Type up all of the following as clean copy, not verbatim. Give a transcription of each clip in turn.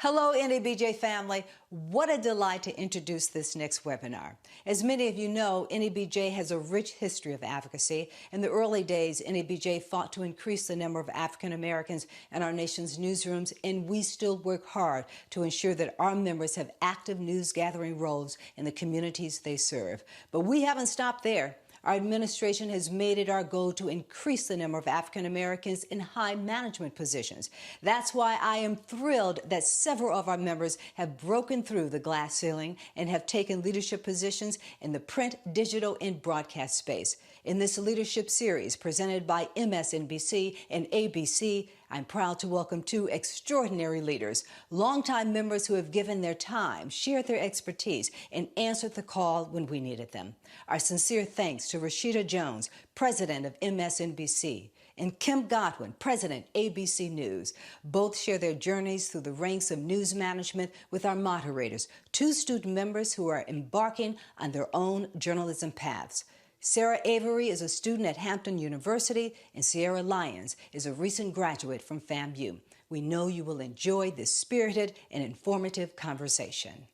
Hello, NABJ family. What a delight to introduce this next webinar. As many of you know, NABJ has a rich history of advocacy. In the early days, NABJ fought to increase the number of African Americans in our nation's newsrooms, and we still work hard to ensure that our members have active news gathering roles in the communities they serve. But we haven't stopped there. Our administration has made it our goal to increase the number of African Americans in high management positions. That's why I am thrilled that several of our members have broken through the glass ceiling and have taken leadership positions in the print, digital, and broadcast space. In this leadership series presented by MSNBC and ABC, I'm proud to welcome two extraordinary leaders, longtime members who have given their time, shared their expertise, and answered the call when we needed them. Our sincere thanks to Rashida Jones, President of MSNBC, and Kim Godwin, President, ABC News. Both share their journeys through the ranks of news management with our moderators, two student members who are embarking on their own journalism paths. Sara Avery is a student at Hampton University, and Sara Lyons is a recent graduate from FAMU. We know you will enjoy this spirited and informative conversation.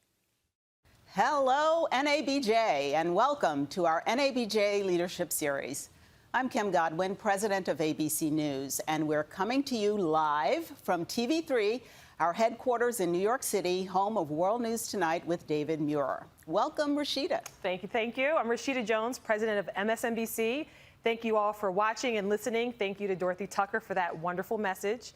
Hello, NABJ, and welcome to our NABJ Leadership Series. I'm Kim Godwin, President of ABC News, and we're coming to you live from TV3, our headquarters in New York City, home of World News Tonight with David Muir. Welcome, Rashida. Thank you, thank you. I'm Rashida Jones, President of MSNBC. Thank you all for watching and listening. Thank you to Dorothy Tucker for that wonderful message.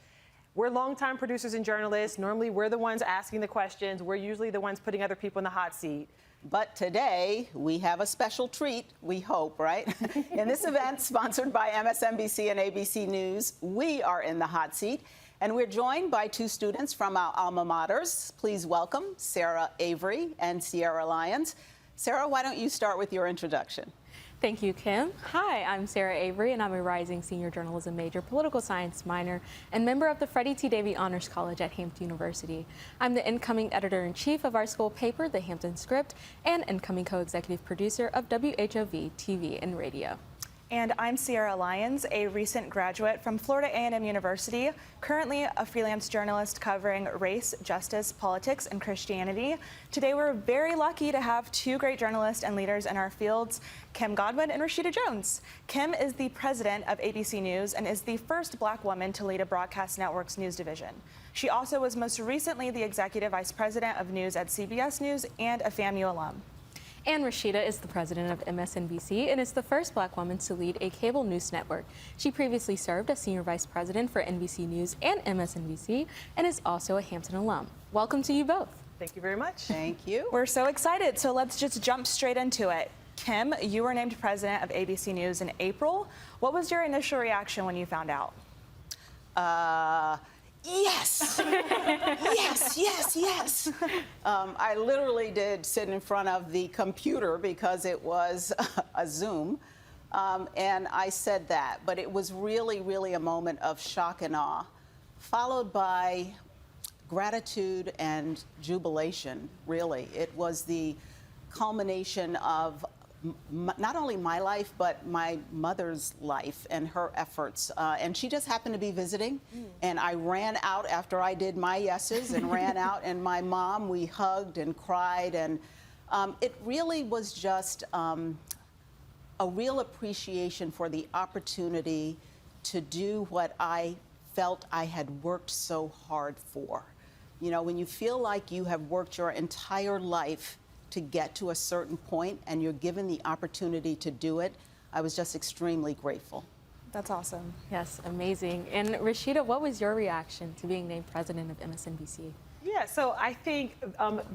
We're longtime producers and journalists. Normally, we're the ones asking the questions. We're usually the ones putting other people in the hot seat. But today, we have a special treat, we hope, right? In this event, sponsored by MSNBC and ABC News, we are in the hot seat. And we're joined by two students from our alma maters. Please welcome Sara Avery and Sara Lyons. Sara, why don't you start with your introduction? Thank you, Kim. Hi, I'm Sara Avery, and I'm a rising senior journalism major, political science minor, and member of the Freddie T. Davie Honors College at Hampton University. I'm the incoming editor-in-chief of our school paper, The Hampton Script, and incoming co-executive producer of WHOV TV and Radio. And I'm Sara Lyons, a recent graduate from Florida A&M University, currently a freelance journalist covering race, justice, politics, and Christianity. Today, we're very lucky to have two great journalists and leaders in our fields, Kim Godwin and Rashida Jones. Kim is the president of ABC News and is the first Black woman to lead a broadcast network's news division. She also was most recently the executive vice president of news at CBS News and a FAMU alum. And Rashida is the president of MSNBC and is the first Black woman to lead a cable news network. She previously served as senior vice president for NBC News and MSNBC and is also a Hampton alum. Welcome to you both. Thank you very much. Thank you. We're so excited, so let's just jump straight into it. Kim, you were named president of ABC News in April. What was your initial reaction when you found out? Yes, yes. I literally did sit in front of the computer because it was a Zoom, and I said that. But it was really a moment of shock and awe, followed by gratitude and jubilation, really. It was the culmination of not only my life, but my mother's life and her efforts. And she just happened to be visiting. And I ran out after I did my yeses and ran out. And my mom, we hugged and cried. And it really was just a real appreciation for the opportunity to do what I felt I had worked so hard for. You know, when you feel like you have worked your entire life to get to a certain point and you're given the opportunity to do it, I was just extremely grateful. That's awesome. Yes, amazing. And Rashida, what was your reaction to being named president of MSNBC? Yeah, so I think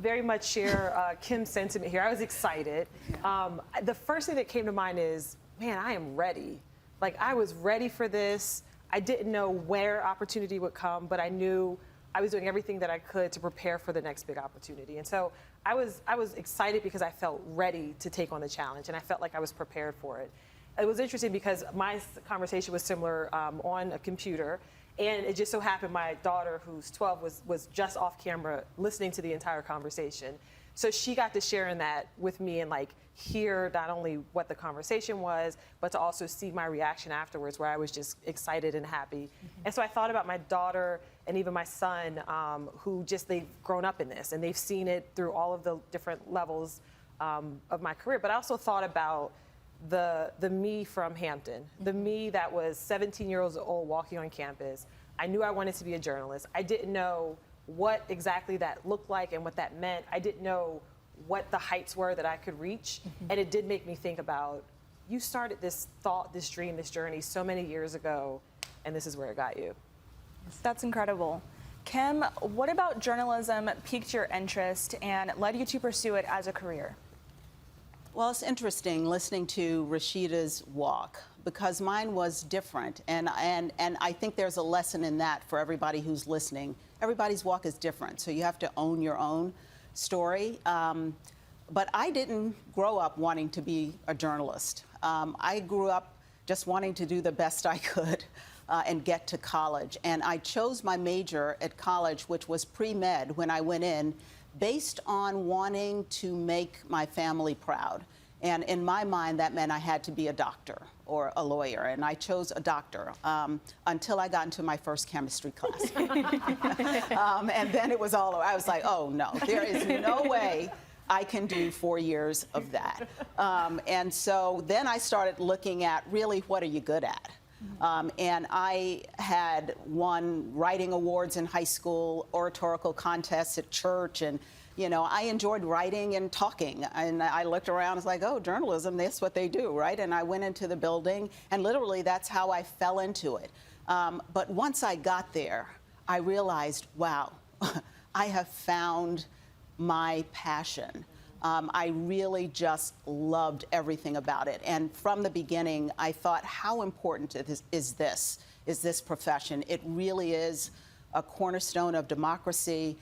very much share Kim's sentiment here. I was excited. The first thing that came to mind is, man, I am ready. Like, I was ready for this. I didn't know where opportunity would come, but I knew I was doing everything that I could to prepare for the next big opportunity. And so I was excited because I felt ready to take on the challenge, and I felt like I was prepared for it. It was interesting because my conversation was similar on a computer, and it just so happened my daughter, who's 12, was just off camera listening to the entire conversation. So she got to share in that with me and like hear not only what the conversation was, but to also see my reaction afterwards, where I was just excited and happy. And so I thought about my daughter and even my son, who they've grown up in this and they've seen it through all of the different levels of my career. But I also thought about the me from Hampton, the me that was 17 years old walking on campus. I knew I wanted to be a journalist. I didn't know what exactly that looked like and what that meant. I didn't know what the heights were that I could reach. And it did make me think about, you started this thought, this dream, this journey so many years ago, and this is where it got you. That's incredible. Kim, what about journalism piqued your interest and led you to pursue it as a career? Well, it's interesting listening to Rashida's walk, because mine was different. And I think there's a lesson in that for everybody who's listening. Everybody's walk is different, so you have to own your own story. But I didn't grow up wanting to be a journalist. I grew up just wanting to do the best I could and get to college. And I chose my major at college, which was pre-med when I went in, based on wanting to make my family proud. And in my mind, that meant I had to be a doctor or a lawyer, and I chose a doctor until I got into my first chemistry class. And then it was all over. I was like, oh no, there is no way I can do 4 years of that. And so then I started looking at really, what are you good at? And I had won writing awards in high school, oratorical contests at church, and I enjoyed writing and talking. And I looked around, it's like, oh, journalism, that's what they do, right? And I went into the building, and literally that's how I fell into it. But once I got there, I realized, wow, I have found my passion. I really just loved everything about it. And from the beginning, I thought, how important is this profession? It really is a cornerstone of democracy.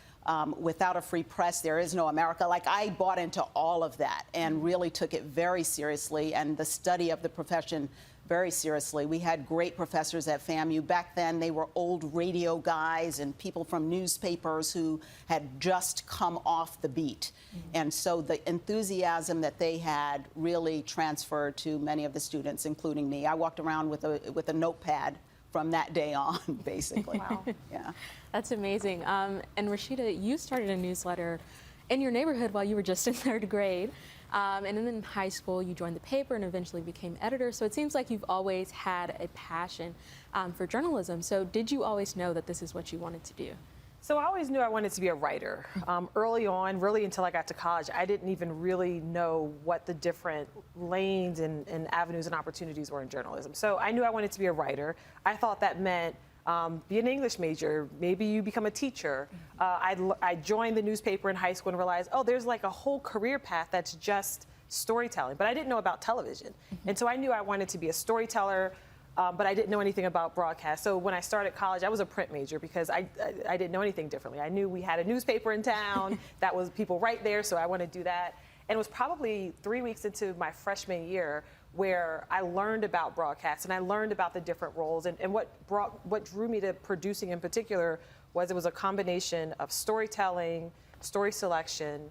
Without a free press, there is no America. Like, I bought into all of that and really took it very seriously, and the study of the profession very seriously. We had great professors at FAMU. Back then, they were old radio guys and people from newspapers who had just come off the beat. And so the enthusiasm that they had really transferred to many of the students, including me. I walked around with a notepad from that day on, basically. Wow. Yeah. That's amazing. And Rashida, you started a newsletter in your neighborhood while you were just in 3rd grade. And then in high school, you joined the paper and eventually became editor. So it seems like you've always had a passion for journalism. So did you always know that this is what you wanted to do? So I always knew I wanted to be a writer. Early on, really until I got to college, I didn't even really know what the different lanes and avenues and opportunities were in journalism. So I knew I wanted to be a writer. I thought that meant be an English major, maybe you become a teacher. I joined the newspaper in high school and realized, oh, there's like a whole career path that's just storytelling. But I didn't know about television. And so I knew I wanted to be a storyteller, but I didn't know anything about broadcast. So when I started college, I was a print major because I didn't know anything differently. I knew we had a newspaper in town that was people right there, so I wanted to do that. And it was probably 3 weeks into my freshman year where I learned about broadcast and I learned about the different roles. And what drew me to producing in particular was it was a combination of storytelling, story selection,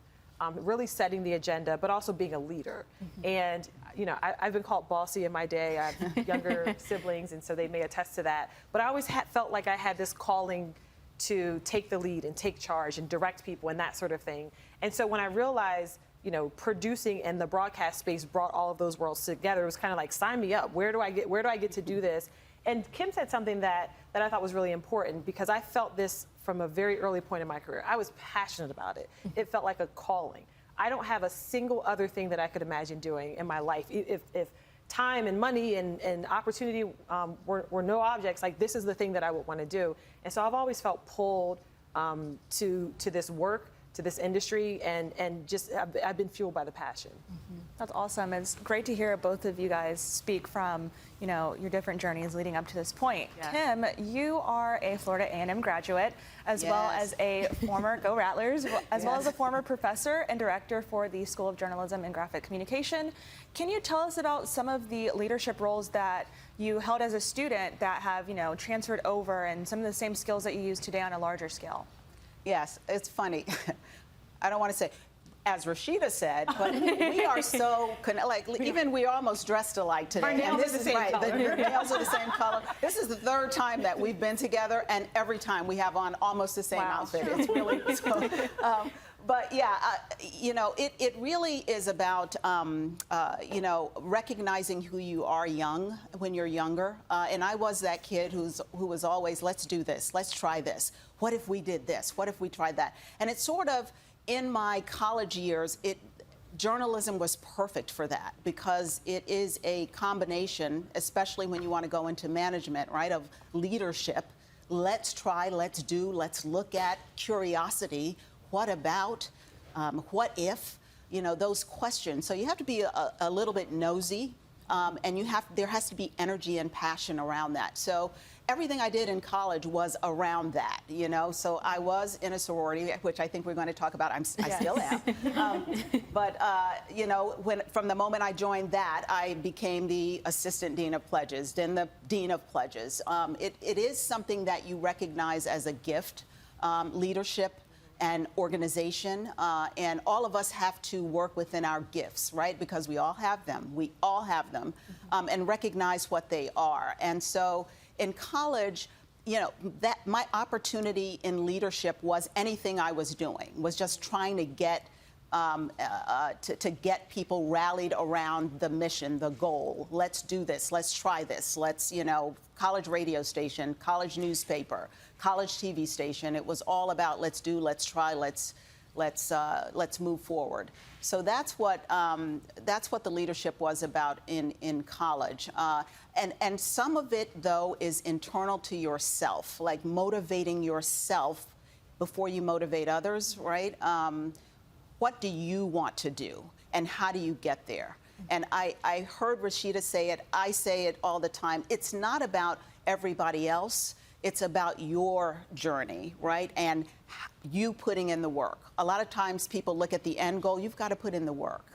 really setting the agenda, but also being a leader. And I've been called bossy in my day. I have younger siblings, and so they may attest to that. But I always felt like I had this calling to take the lead and take charge and direct people and that sort of thing. And so when I realized, producing and the broadcast space brought all of those worlds together, it was kind of like, sign me up. Where do I get to do this? And Kim said something that I thought was really important, because I felt this from a very early point in my career. I was passionate about it. It felt like a calling. I don't have a single other thing that I could imagine doing in my life. If time and money and opportunity were no objects, like, this is the thing that I would want to do. And so I've always felt pulled to this work, to this industry, and just I've been fueled by the passion. That's awesome. It's great to hear both of you guys speak from, your different journeys leading up to this point. Yeah. Kim, you are a Florida A&M graduate, as well as a former, go Rattlers, as well as a former professor and director for the School of Journalism and Graphic Communication. Can you tell us about some of the leadership roles that you held as a student that have, transferred over, and some of the same skills that you use today on a larger scale? Yes, it's funny. I don't want to say, as Rashida said, but we are so, even we almost dressed alike today. Our nails are the same color. Your nails are the same color. This is the third time that we've been together, and every time we have on almost the same outfit. It's really, so, but yeah, you know, it really is about, you know, recognizing who you are when you're younger. And I was that kid who was always, let's do this, let's try this. What if we did this? What if we tried that? And it's sort of, in my college years, journalism was perfect for that, because it is a combination, especially when you want to go into management, right, of leadership. Let's try, let's do, let's look at, curiosity, what about, what if, you know, those questions. So you have to be a little bit nosy, and there has to be energy and passion around that. So everything I did in college was around that, you know. So I was in a sorority, which I think we're going to talk about. I still am. But you know, from the moment I joined that, I became the assistant dean of pledges, then the dean of pledges. It is something that you recognize as a gift, leadership and organization, and all of us have to work within our gifts, right? Because we all have them. We all have them, and recognize what they are. And so in college, you know, that my opportunity in leadership was anything I was doing, was just trying to get get people rallied around the mission, the goal. Let's do this. Let's try this. Let's, you know, college radio station, college newspaper, college TV station. It was all about let's do, let's try, let's move forward. So that's what the leadership was about in college. And some of it, though, is internal to yourself, like motivating yourself before you motivate others, right? What do you want to do, and how do you get there? And I heard Rashida say it, I say it all the time. It's not about everybody else. It's about your journey, right? And you putting in the work. A lot of times people look at the end goal. You've got to put in the work.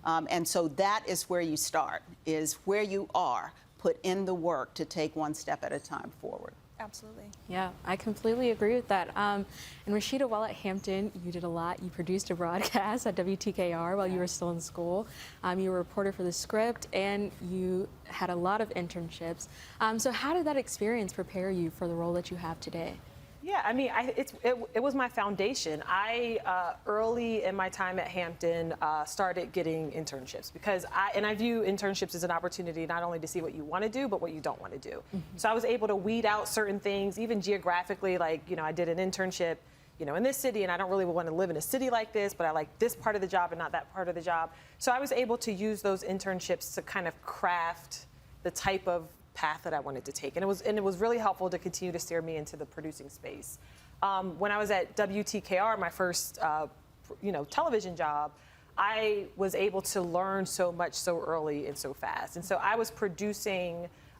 And so that is where you start, is where you are. Put in the work to take one step at a time forward. Absolutely. Yeah, I completely agree with that. And Rashida, while at Hampton, you did a lot. You produced a broadcast at WTKR while you were still in school. You were a reporter for the Script, and you had a lot of internships. So how did that experience prepare you for the role that you have today? Yeah, I mean, it was my foundation. I, early in my time at Hampton, started getting internships, because I view internships as an opportunity not only to see what you want to do, but what you don't want to do. So I was able to weed out certain things, even geographically, like, you know, I did an internship, you know, in this city, and I don't really want to live in a city like this, but I like this part of the job and not that part of the job. So I was able to use those internships to kind of craft the type of path that I wanted to take, and it was really helpful to continue to steer me into the producing space. When I was at WTKR, my first you know, television job, I was able to learn so much so early and so fast. And so I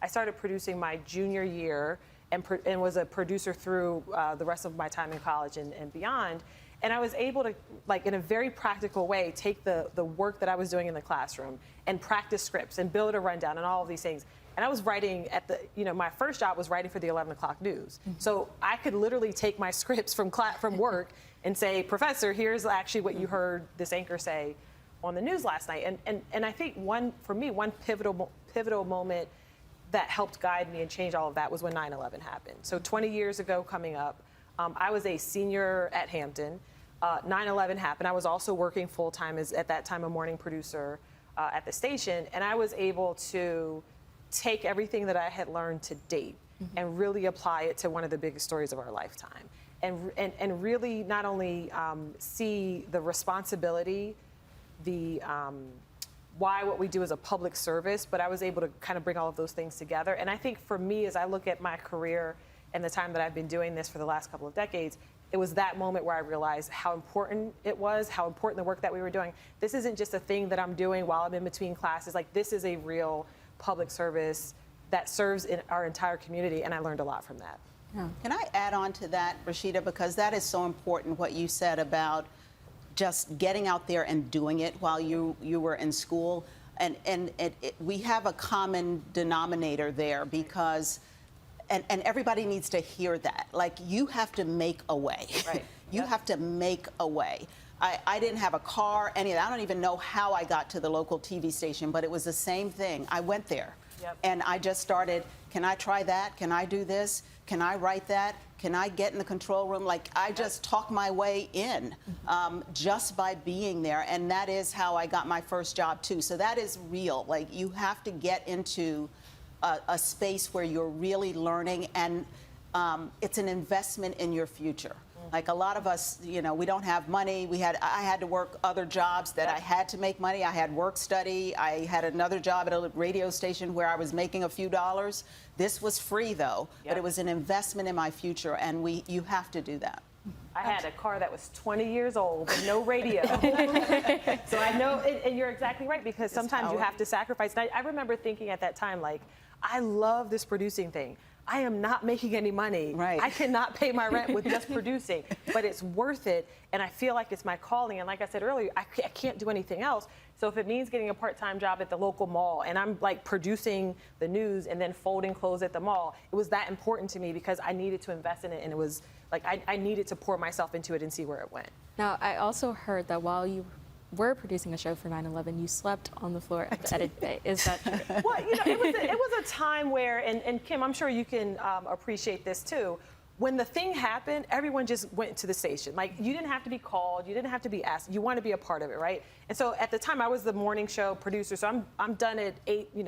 started producing my junior year, and was a producer through the rest of my time in college and beyond. And I was able to, like, in a very practical way, take the work that I was doing in the classroom and practice scripts and build a rundown and all of these things. And I was writing you know, my first job was writing for the 11 o'clock news. So I could literally take my scripts from work and say, Professor, here's actually what you heard this anchor say on the news last night. And I think for me, one pivotal moment that helped guide me and change all of that was when 9/11 happened. So 20 years ago coming up, I was a senior at Hampton. 9/11 happened. I was also working full-time as, at that time, a morning producer at the station. And I was able to take everything that I had learned to date and really apply it to one of the biggest stories of our lifetime. And really not only see the responsibility, why what we do is a public service, but I was able to kind of bring all of those things together. And I think for me, as I look at my career and the time that I've been doing this for the last couple of decades, it was that moment where I realized how important it was, how important the work that we were doing. This isn't just a thing that I'm doing while I'm in between classes. Like, this is a real public service that serves in our entire community, and I learned a lot from that. Yeah. Can I add on to that, Rashida, because that is so important, what you said about just getting out there and doing it while you were in school. And we have a common denominator there, because and everybody needs to hear that. Like, you have to make a way. Right. You have to make a way. I didn't have a car, any of that. I don't even know how I got to the local TV station, but it was the same thing. I went there. Yep. And I just started, can I try that? Can I do this? Can I write that? Can I get in the control room? Like, I just talked my way in just by being there. And that is how I got my first job, too. So that is real. Like, you have to get into a space where you're really learning, and it's an investment in your future. Like, a lot of us, you know, we don't have money. I had to work other jobs that I had to make money. I had work study. I had another job at a radio station where I was making a few dollars. This was free, though, but it was an investment in my future, and you have to do that. I had a car that was 20 years old with no radio. So I know, and you're exactly right, because sometimes you have to sacrifice. And I remember thinking at that time, like, I love this producing thing. I am not making any money. Right. I cannot pay my rent with just producing, but it's worth it, and I feel like it's my calling. And like I said earlier, I can't do anything else. So if it means getting a part-time job at the local mall, and I'm like producing the news and then folding clothes at the mall, it was that important to me because I needed to invest in it, and it was like I needed to pour myself into it and see where it went. Now, I also heard that while you were producing a show for 9/11, you slept on the floor at the edit bay. Is that true? Well, you know, it was a time where, and Kim, I'm sure you can appreciate this too. When the thing happened, everyone just went to the station. Like, you didn't have to be called, you didn't have to be asked. You want to be a part of it, right? And so at the time, I was the morning show producer, so I'm done at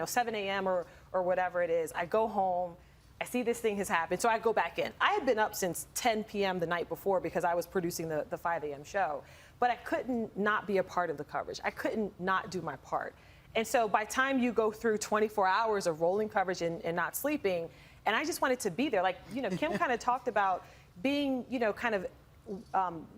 7 a.m. or whatever it is. I go home. I see this thing has happened, so I go back in. I had been up since 10 p.m. the night before because I was producing the 5 a.m. show. But I couldn't not be a part of the coverage. I couldn't not do my part. And so by the time you go through 24 hours of rolling coverage and not sleeping, and I just wanted to be there. Like, you know, Kim kind of talked about being, you know, kind of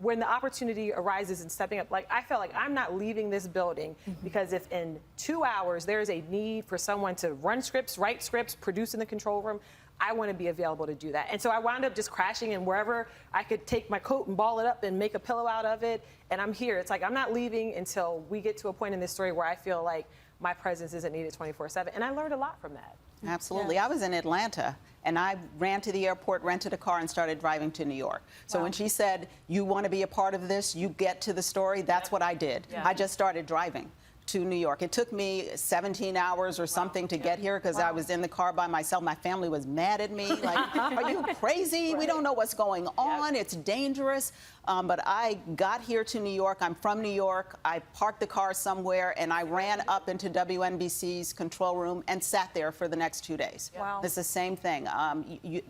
when the opportunity arises and stepping up. Like, I felt like I'm not leaving this building because if in 2 hours there is a need for someone to run scripts, write scripts, produce in the control room, I want to be available to do that. And so I wound up just crashing in wherever I could take my coat and ball it up and make a pillow out of it. And I'm here. It's like I'm not leaving until we get to a point in this story where I feel like my presence isn't needed 24/7. And I learned a lot from that. Absolutely. Yeah. I was in Atlanta, and I ran to the airport, rented a car, and started driving to New York. So when she said, you want to be a part of this, you get to the story, that's what I did. Yeah. I just started driving to New York. It took me 17 hours or something to get here because I was in the car by myself. My family was mad at me, like, are you crazy? We don't know what's going on. It's dangerous. But I got here to New York. I'm from New York. I parked the car somewhere, and I ran up into WNBC's control room and sat there for the next 2 days. Wow. It's the same thing.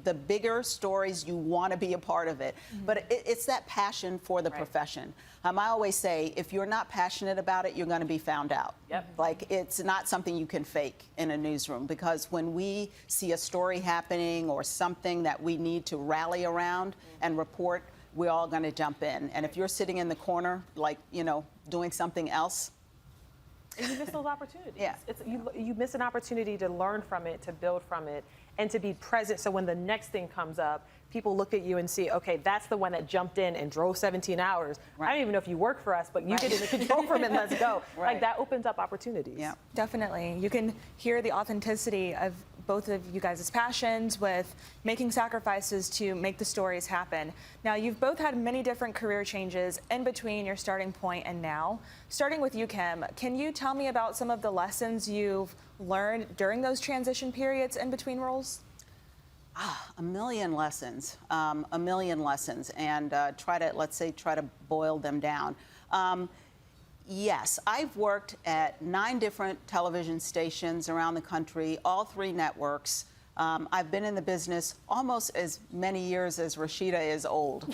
The bigger stories, you want to be a part of it. But it's that passion for the profession. I always say, if you're not passionate about it, you're going to be found out. Yep. Like, it's not something you can fake in a newsroom, because when we see a story happening or something that we need to rally around and report, we're all going to jump in. And if you're sitting in the corner, like, you know, doing something else, And you miss those opportunities. Yeah. You miss an opportunity to learn from it, to build from it, and to be present. So when the next thing comes up, people look at you and see, okay, that's the one that jumped in and drove 17 hours. I don't even know if you work for us, but you get in the control room and let's go. Like, that opens up opportunities. Yeah. Definitely. You can hear the authenticity of both of you guys' passions with making sacrifices to make the stories happen. Now, you've both had many different career changes in between your starting point and now. Starting with you, Kim, can you tell me about some of the lessons you've learned during those transition periods in between roles? A million lessons, and try to boil them down. Yes, I've worked at 9 different television stations around the country, all 3 networks. I've been in the business almost as many years as Rashida is old,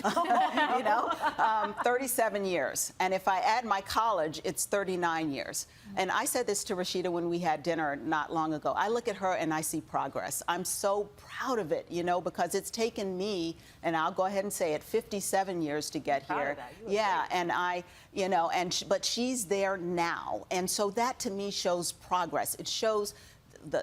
37 years. And if I add my college, it's 39 years. And I said this to Rashida when we had dinner not long ago. I look at her and I see progress. I'm so proud of it, because it's taken me, and I'll go ahead and say it, 57 years to get here. Yeah, and but she's there now. And so that to me shows progress. It shows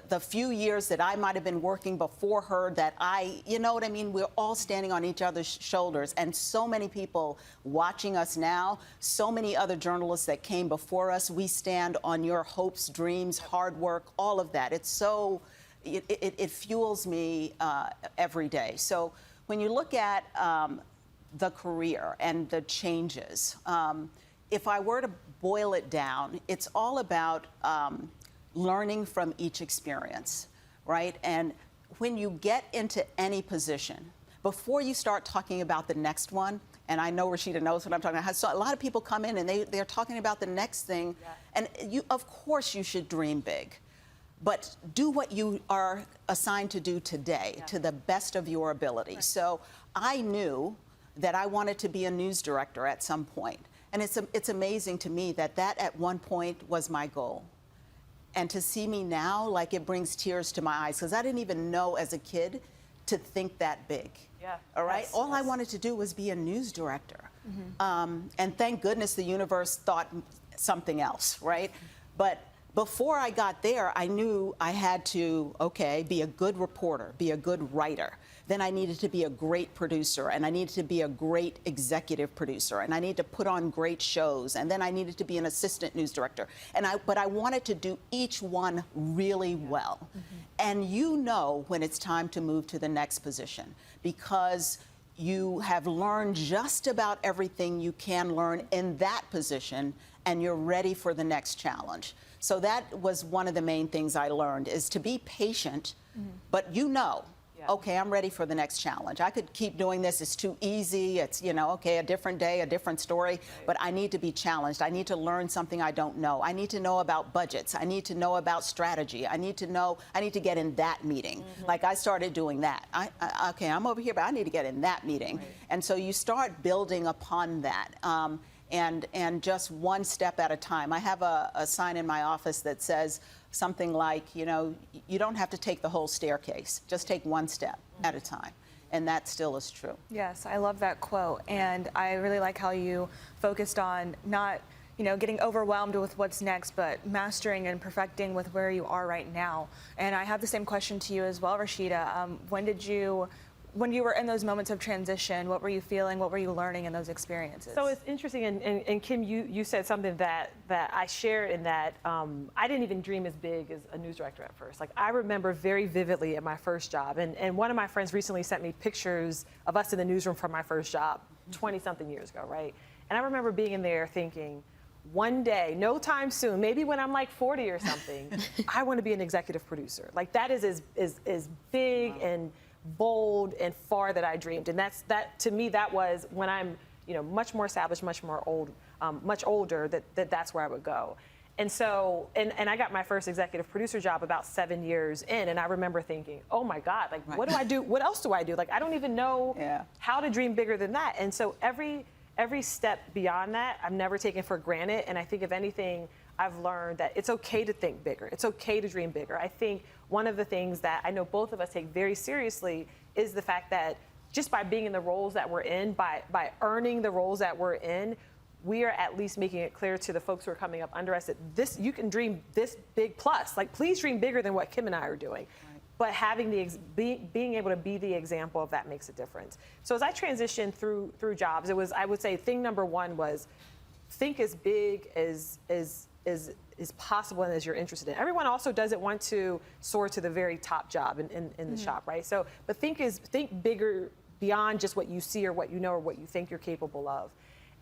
the few years that I might have been working before her, that we're all standing on each other's shoulders, and so many people watching us now, so many other journalists that came before us. We stand on your hopes, dreams, hard work, all of that. It's so, it fuels me every day. So when you look at the career and the changes, if I were to boil it down, it's all about learning from each experience, right? And when you get into any position, before you start talking about the next one, and I know Rashida knows what I'm talking about. So a lot of people come in and they're talking about the next thing, and of course you should dream big, but do what you are assigned to do today to the best of your ability. Right. So I knew that I wanted to be a news director at some point, and it's amazing to me that at one point was my goal. And to see me now, like, it brings tears to my eyes, because I didn't even know as a kid to think that big. Yeah. All right? All I wanted to do was be a news director. And thank goodness the universe thought something else, right? But before I got there, I knew I had to, be a good reporter, be a good writer. Then I needed to be a great producer, and I needed to be a great executive producer, and I needed to put on great shows, and then I needed to be an assistant news director. But I wanted to do each one really well. And you know when it's time to move to the next position, because you have learned just about everything you can learn in that position, and you're ready for the next challenge. So that was one of the main things I learned, is to be patient, but okay, I'm ready for the next challenge. I could keep doing this. It's too easy. It's, a different day, a different story. But I need to be challenged. I need to learn something I don't know. I need to know about budgets. I need to know about strategy. I need to get in that meeting. Like, I started doing that. Okay, I'm over here, but I need to get in that meeting. Right. And so you start building upon that. And just one step at a time. I have a sign in my office that says something like, you don't have to take the whole staircase. Just take one step at a time. And that still is true. Yes, I love that quote. And I really like how you focused on not, getting overwhelmed with what's next, but mastering and perfecting with where you are right now. And I have the same question to you as well, Rashida. When you were in those moments of transition, what were you feeling? What were you learning in those experiences? So it's interesting, and Kim, you said something that I shared, in that I didn't even dream as big as a news director at first. Like, I remember very vividly at my first job, and one of my friends recently sent me pictures of us in the newsroom from my first job 20-something years ago, right? And I remember being in there thinking, one day, no time soon, maybe when I'm like 40 or something, I want to be an executive producer. Like, that is as big and bold and far that I dreamed. And that to me, that was when I'm much more established, much older, that's where I would go. And so, and I got my first executive producer job about 7 years in, and I remember thinking, oh my God, like, what do I do? What else do I do? Like, I don't even know how to dream bigger than that. And so every step beyond that, I've never taken for granted. And I think, if anything, I've learned that it's okay to think bigger. It's okay to dream bigger. I think one of the things that I know both of us take very seriously is the fact that just by being in the roles that we're in, by earning the roles that we're in, we are at least making it clear to the folks who are coming up under us that you can dream this big plus. Like, please dream bigger than what Kim and I are doing. Right. But having being able to be the example of that makes a difference. So as I transitioned through jobs, it was, I would say, thing number one was think as big as possible and as you're interested in. Everyone also doesn't want to soar to the very top job in the shop, right? So, but think bigger beyond just what you see or what you know or what you think you're capable of.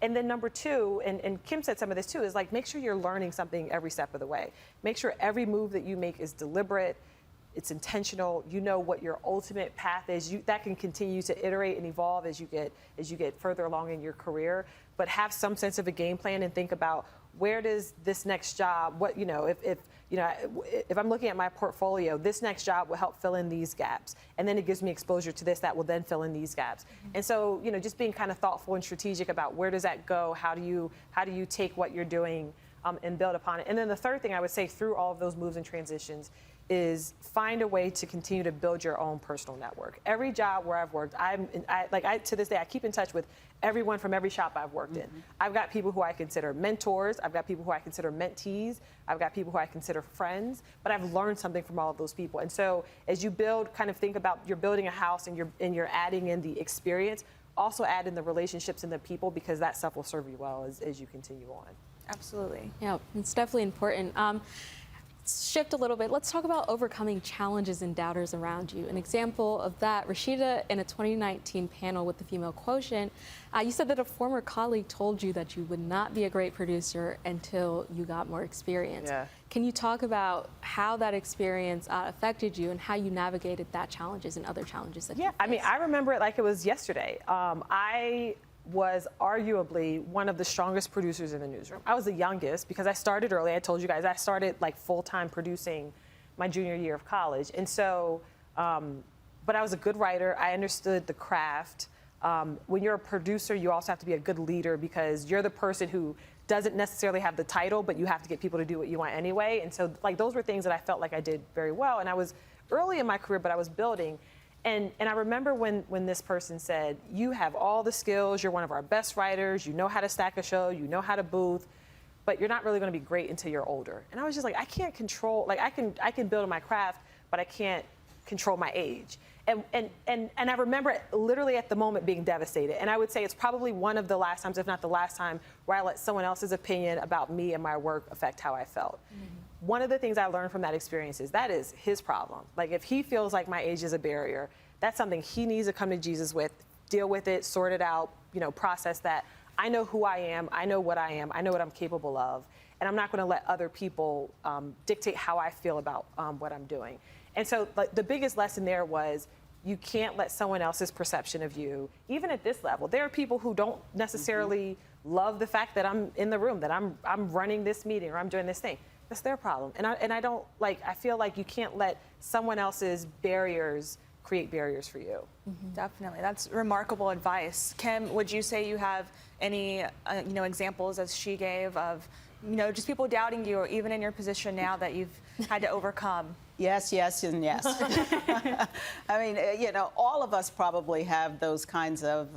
And then number two, and Kim said some of this too, is like, make sure you're learning something every step of the way. Make sure every move that you make is deliberate, it's intentional. You know what your ultimate path is. That can continue to iterate and evolve as you get further along in your career. But have some sense of a game plan and think about, where does this next job, if I'm looking at my portfolio, this next job will help fill in these gaps. And then it gives me exposure to this that will then fill in these gaps. And so, just being kind of thoughtful and strategic about where does that go? How do you take what you're doing and build upon it? And then the third thing I would say through all of those moves and transitions is find a way to continue to build your own personal network. Every job where I've worked, to this day, I keep in touch with everyone from every shop I've worked in. I've got people who I consider mentors. I've got people who I consider mentees. I've got people who I consider friends. But I've learned something from all of those people. And so as you build, kind of think about, you're building a house and you're adding in the experience. Also add in the relationships and the people, because that stuff will serve you well as you continue on. Absolutely. Yeah, it's definitely important. shift a little bit. Let's talk about overcoming challenges and doubters around you. An example of that, Rashida, in a 2019 panel with the Female Quotient, you said that a former colleague told you that you would not be a great producer until you got more experience. Yeah. Can you talk about how that experience affected you and how you navigated that challenges and other challenges that you faced? I mean, I remember it like it was yesterday. I was arguably one of the strongest producers in the newsroom. I was the youngest because I started early. I told you guys I started like full-time producing my junior year of college. And so, but I was a good writer. I understood the craft. When you're a producer, you also have to be a good leader because you're the person who doesn't necessarily have the title, but you have to get people to do what you want anyway. And so like those were things that I felt like I did very well. And I was early in my career, but I was building. And I remember when this person said, you have all the skills, you're one of our best writers, you know how to stack a show, you know how to booth, but you're not really gonna be great until you're older. And I was just like, I can't control, like I can build my craft, but I can't control my age. And I remember literally at the moment being devastated. And I would say it's probably one of the last times, if not the last time, where I let someone else's opinion about me and my work affect how I felt. Mm-hmm. One of the things I learned from that experience is that is his problem. Like if he feels like my age is a barrier, that's something he needs to come to Jesus with, deal with it, sort it out, process that. I know who I am, I know what I am, I know what I'm capable of, and I'm not gonna let other people dictate how I feel about what I'm doing. And so like, the biggest lesson there was you can't let someone else's perception of you, even at this level. There are people who don't necessarily love the fact that I'm in the room, that I'm running this meeting or I'm doing this thing. That's their problem. And I don't I feel like you can't let someone else's barriers create barriers for you. Mm-hmm. Definitely, that's remarkable advice. Kim, would you say you have any examples as she gave of just people doubting you, or even in your position now that you've had to overcome? Yes, yes, and yes. I mean, all of us probably have those kinds of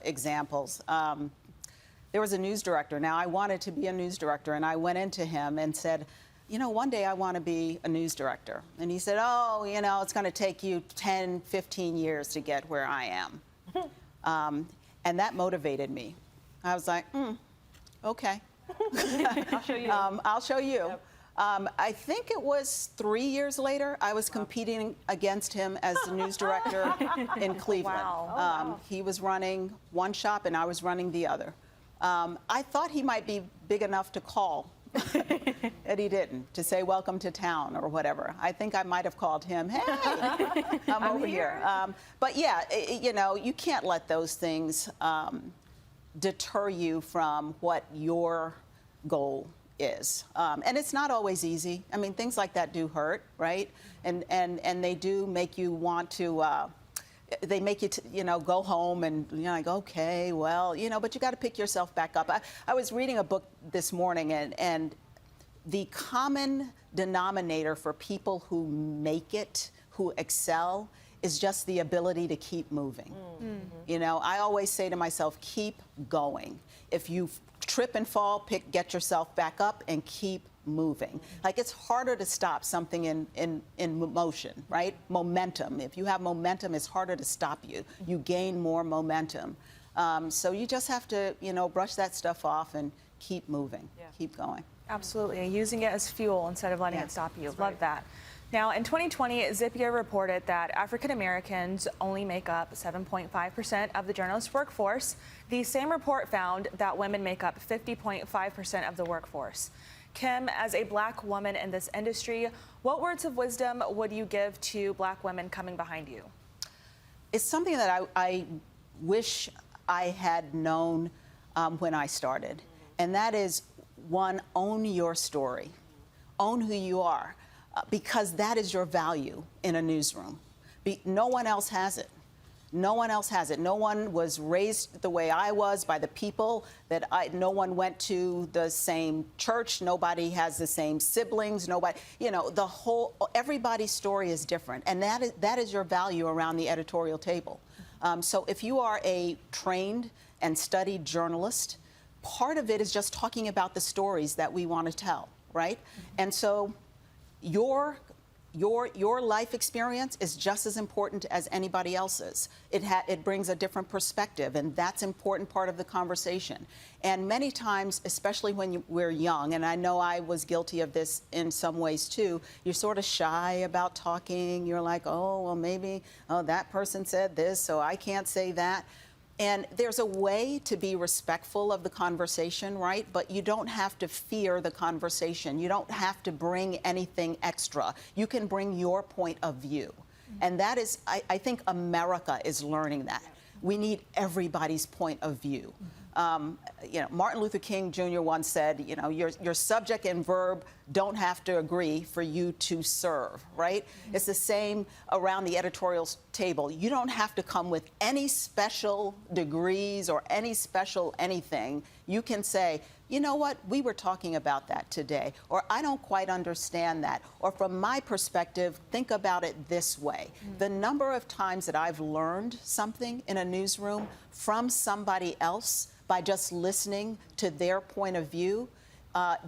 examples. There was a news director. Now, I wanted to be a news director, and I went into him and said, one day I want to be a news director. And he said, oh, it's going to take you 10, 15 years to get where I am. And that motivated me. I was like, okay. I'll show you. I'll show you. Yep. I think it was 3 years later, I was competing against him as the news director in Cleveland. Wow. He was running one shop and I was running the other. I thought he might be big enough to call, and he didn't, to say welcome to town or whatever. I think I might have called him, hey, I'm over here. But yeah, you can't let those things deter you from what your goal is. And it's not always easy. I mean, things like that do hurt, right? And they do make you want to, they make you, go home and, like, okay, well, but you got to pick yourself back up. I was reading a book this morning, and the common denominator for people who make it, who excel, is just the ability to keep moving. Mm-hmm. I always say to myself, keep going. If you trip and fall, get yourself back up and keep moving. Like, it's harder to stop something in motion, right? Momentum. If you have momentum, it's harder to stop you. You gain more momentum. So you just have to, brush that stuff off and keep moving, keep going. Absolutely, using it as fuel instead of letting it stop you. Love that. Now, in 2020, Zippia reported that African Americans only make up 7.5% of the journalist workforce. The same report found that women make up 50.5% of the workforce. Kim, as a Black woman in this industry, what words of wisdom would you give to Black women coming behind you? It's something that I wish I had known when I started, and that is, one, own your story. Own who you are. Because that is your value in a newsroom. No one else has it. No one else has it. No one was raised the way I was by the people that no one went to the same church. Nobody has the same siblings. Nobody, everybody's story is different. And that is your value around the editorial table. So if you are a trained and studied journalist, part of it is just talking about the stories that we want to tell, right? And so your your life experience is just as important as anybody else's. It brings a different perspective, and that's an important part of the conversation. And many times, especially when we're young, and I know I was guilty of this in some ways too, you're sort of shy about talking. You're like, oh, well, maybe, oh, that person said this, so I can't say that. And there's a way to be respectful of the conversation, right? But you don't have to fear the conversation. You don't have to bring anything extra. You can bring your point of view. And that is, I think America is learning that. We need everybody's point of view. You know, Martin Luther King Jr. once said, you know, your subject and verb don't have to agree for you to serve, right? It's the same around the editorial table. You don't have to come with any special degrees or any special anything. You can say, you know what, we were talking about that today, or I don't quite understand that, or from my perspective, think about it this way. The number of times that I've learned something in a newsroom from somebody else by just listening to their point of view,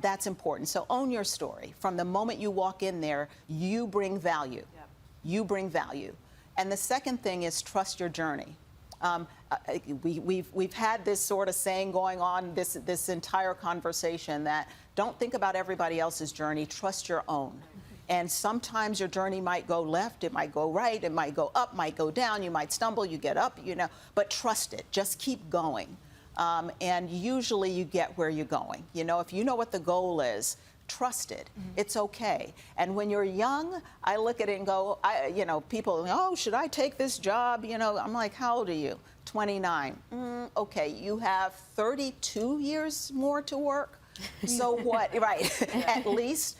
that's important. So own your story. From the moment you walk in there, you bring value. Yep. You bring value. And the second thing is trust your journey. We've had this sort of saying going on this entire conversation that don't think about everybody else's journey, trust your own. And sometimes your journey might go left, it might go right, it might go up, might go down, you might stumble, you get up, you know, but trust it, just keep going. And usually you get where you're going. You know, if you know what the goal is, trust it. It's okay. And when you're young, I look at it and go, you know, people, oh, should I take this job? You know, I'm like, how old are you? 29. Okay, you have 32 years more to work. So what? Right, at least.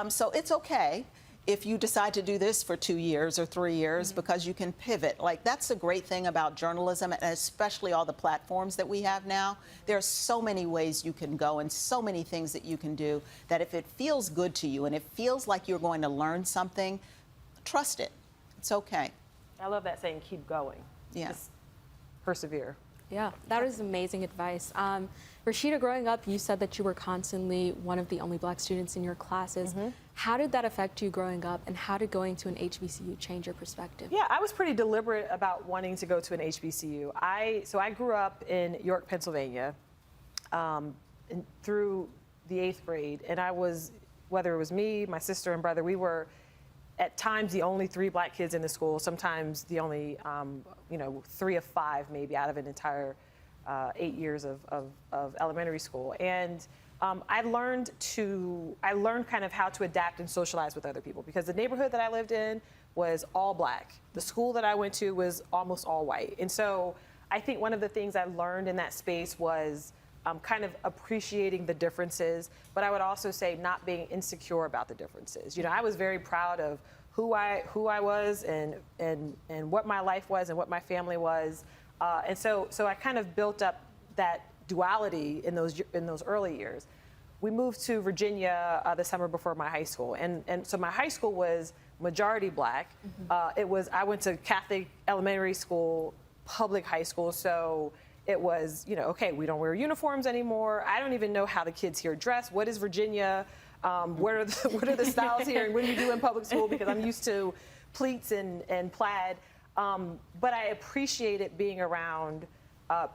So it's okay if you decide to do this for 2 years or 3 years because you can pivot. Like, that's the great thing about journalism, and especially all the platforms that we have now. There are so many ways you can go and so many things that you can do that if it feels good to you and it feels like you're going to learn something, trust it. It's okay. I love that saying, keep going. Yeah. Just persevere. Yeah, that is amazing advice. Rashida, growing up, you said that you were constantly one of the only Black students in your classes. How did that affect you growing up, and how did going to an HBCU change your perspective? Yeah, I was pretty deliberate about wanting to go to an HBCU. So I grew up in York, Pennsylvania, through the 8th grade, and I was, whether it was me, my sister, and brother, we were at times the only 3 Black kids in the school, sometimes the only, you know, 3 of 5 maybe out of an entire 8 years of elementary school. And I learned kind of how to adapt and socialize with other people, because the neighborhood that I lived in was all Black. The school that I went to was almost all white. And so I think one of the things I learned in that space was kind of appreciating the differences, but I would also say not being insecure about the differences. You know, I was very proud of who I was and what my life was and what my family was. And so I kind of built up that duality in those early years. We moved to Virginia the summer before my high school, and so my high school was majority Black. I went to Catholic elementary school, public high school, so it was, you know, okay, we don't wear uniforms anymore. I don't even know how the kids here dress. What is Virginia? What are the styles here, and what do you do in public school? Because I'm used to pleats and plaid. But I appreciated being around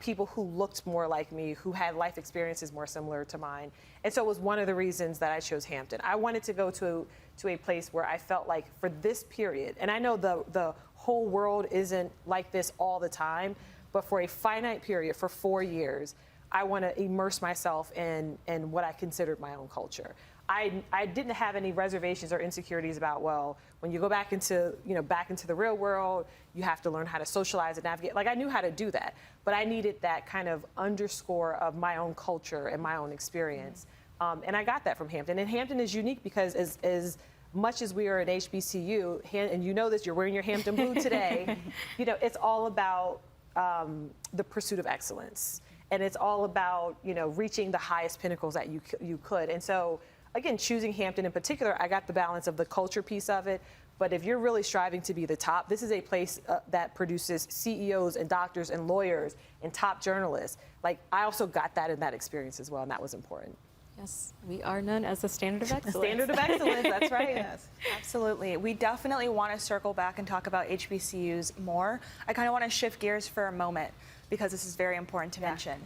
people who looked more like me, who had life experiences more similar to mine. And so it was one of the reasons that I chose Hampton. I wanted to go to a place where I felt like for this period, and I know the whole world isn't like this all the time, but for a finite period, for 4 years, I want to immerse myself in what I considered my own culture. I didn't have any reservations or insecurities about, well, when you go back into the real world, you have to learn how to socialize and navigate. Like, I knew how to do that, but I needed that kind of underscore of my own culture and my own experience. And I got that from Hampton. And Hampton is unique because as much as we are an HBCU, and you know this, you're wearing your Hampton blue today, you know, it's all about the pursuit of excellence. And it's all about, you know, reaching the highest pinnacles that you could. And so, again, choosing Hampton in particular, I got the balance of the culture piece of it. But if you're really striving to be the top, this is a place that produces CEOs and doctors and lawyers and top journalists. Like, I also got that in that experience as well, and that was important. Yes, we are known as the standard of excellence. Standard of excellence, that's right. Yes. Absolutely. We definitely want to circle back and talk about HBCUs more. I kind of want to shift gears for a moment because this is very important to mention.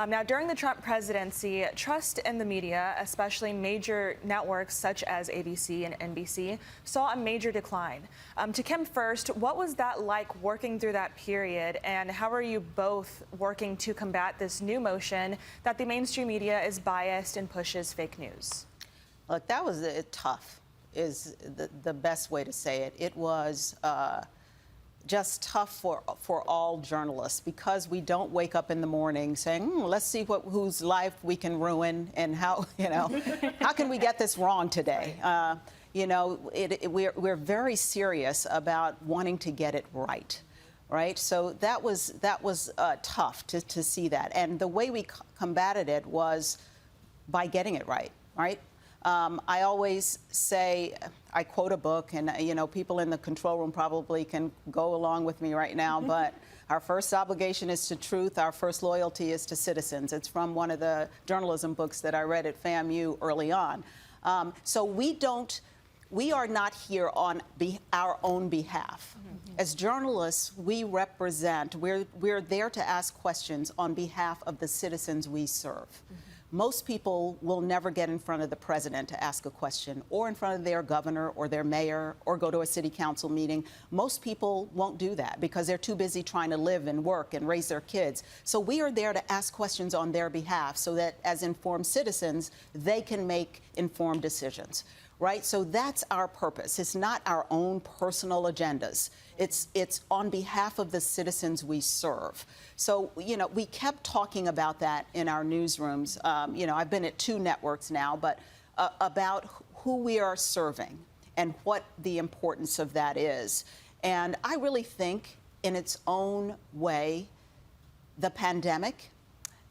Now, during the Trump presidency, trust in the media, especially major networks such as ABC and NBC, saw a major decline. To Kim first, what was that like working through that period, and how are you both working to combat this new motion that the mainstream media is biased and pushes fake news? Look, that was tough, is the best way to say it. It was just tough for all journalists because we don't wake up in the morning saying, let's see whose life we can ruin and how, how can we get this wrong today? We're very serious about wanting to get it right. Right, so that was tough to see that, and the way we combated it was by getting it right. Right. I always say, I quote a book, and people in the control room probably can go along with me right now, but our first obligation is to truth, our first loyalty is to citizens. It's from one of the journalism books that I read at FAMU early on. So we are not here on our own behalf. As journalists, we're there to ask questions on behalf of the citizens we serve. Most people will never get in front of the president to ask a question, or in front of their governor or their mayor, or go to a city council meeting. Most people won't do that because they're too busy trying to live and work and raise their kids. So we are there to ask questions on their behalf so that as informed citizens, they can make informed decisions. Right? So that's our purpose. It's not our own personal agendas. It's on behalf of the citizens we serve. So, we kept talking about that in our newsrooms. I've been at 2 networks now, but about who we are serving and what the importance of that is. And I really think, in its own way, the pandemic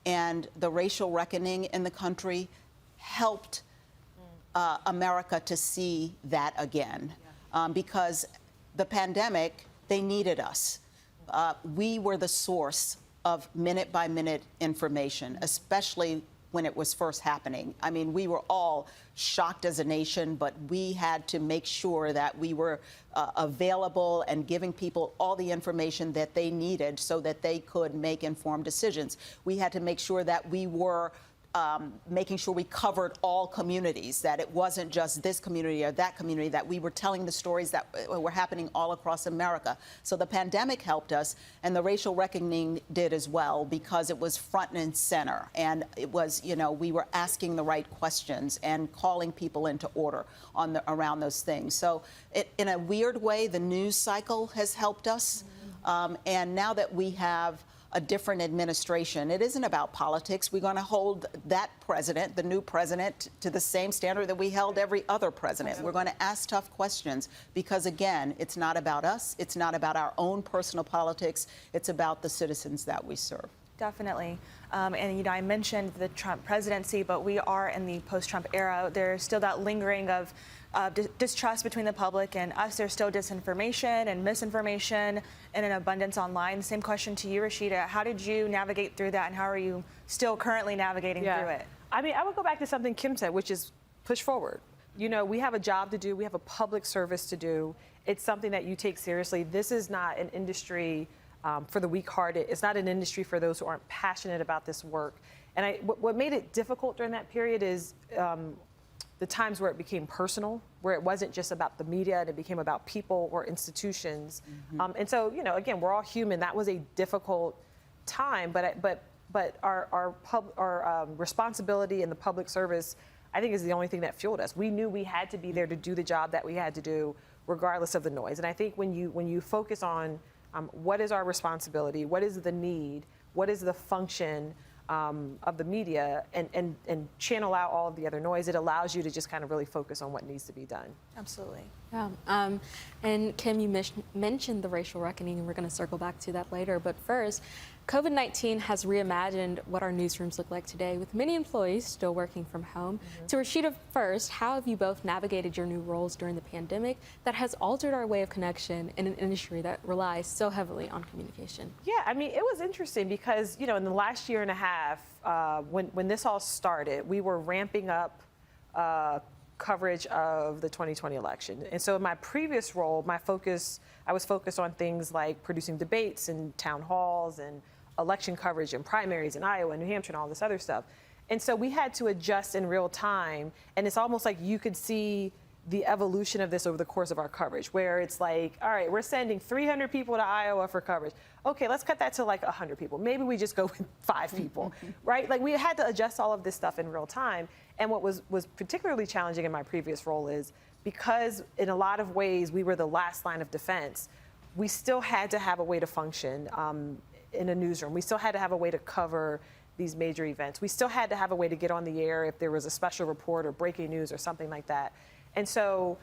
and the racial reckoning in the country helped America to see that again, because the pandemic, they needed us. We were the source of minute-by-minute information, especially when it was first happening. I mean, we were all shocked as a nation, but we had to make sure that we were available and giving people all the information that they needed so that they could make informed decisions. We had to make sure that we were making sure we covered all communities, that it wasn't just this community or that community, that we were telling the stories that were happening all across America. So the pandemic helped us, and the racial reckoning did as well, because it was front and center. And it was, we were asking the right questions and calling people into order around those things. So in a weird way, the news cycle has helped us. And now that we have a different administration, it isn't about politics. We're going to hold that president, the new president, to the same standard that we held every other president. We're going to ask tough questions because, again, it's not about us. It's not about our own personal politics. It's about the citizens that we serve. Definitely. And I mentioned the Trump presidency, but we are in the post-Trump era. There's still that lingering of distrust between the public and us. There's still disinformation and misinformation and an abundance online. Same question to you, Rashida. How did you navigate through that, and how are you still currently navigating through it? I mean, I would go back to something Kim said, which is push forward. We have a job to do. We have a public service to do. It's something that you take seriously. This is not an industry for the weak-hearted. It's not an industry for those who aren't passionate about this work. And what made it difficult during that period is the times where it became personal, where it wasn't just about the media, and it became about people or institutions. And so, again, we're all human. That was a difficult time, but our responsibility in the public service, I think, is the only thing that fueled us. We knew we had to be there to do the job that we had to do, regardless of the noise. And I think when you focus on what is our responsibility, what is the need, what is the function of the media, and channel out all of the other noise, it allows you to just kind of really focus on what needs to be done. Absolutely. Yeah. And Kim, you mentioned the racial reckoning, and we're going to circle back to that later. But first, COVID-19 has reimagined what our newsrooms look like today, with many employees still working from home. To Rashida first, how have you both navigated your new roles during the pandemic that has altered our way of connection in an industry that relies so heavily on communication? Yeah, I mean, it was interesting because, you know, in the last year and a half, when this all started, we were ramping up coverage of the 2020 election. And so in my previous role, I was focused on things like producing debates and town halls and election coverage and primaries in Iowa and New Hampshire and all this other stuff. And so we had to adjust in real time. And it's almost like you could see the evolution of this over the course of our coverage, where it's like, all right, we're sending 300 people to Iowa for coverage. Okay, let's cut that to like 100 people. Maybe we just go with 5 people, right? Like we had to adjust all of this stuff in real time. And what was particularly challenging in my previous role is because in a lot of ways we were the last line of defense, we still had to have a way to function in a newsroom. We still had to have a way to cover these major events. We still had to have a way to get on the air if there was a special report or breaking news or something like that. And so